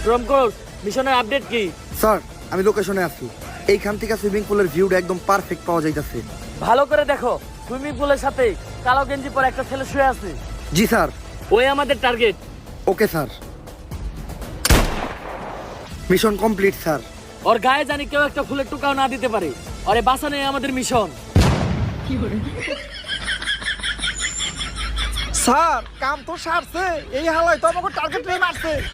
রমকোস মিশনের আপডেট কি? স্যার আমি লোকেশনে আছি। এইখান থেকে সুইমিং পুলের ভিউটা একদম পারফেক্ট পাওয়া যাইতাছে। ভালো করে দেখো, সুইমিং পুলের সাথে কালো গেঞ্জি পরে একটা ছেলে শুয়ে আছে। জি স্যার। ওই আমাদের target. Okay sir. Mission complete sir. ওর গায়ে জানি কেউ একটা ফুলের টুকাও না দিতে পারে। ওরে বাঁচানোই আমাদের মিশন। স্যার কাম তো সারছে, এই হালাই তো আমাকে টার্গেট নিয়ে মারছে।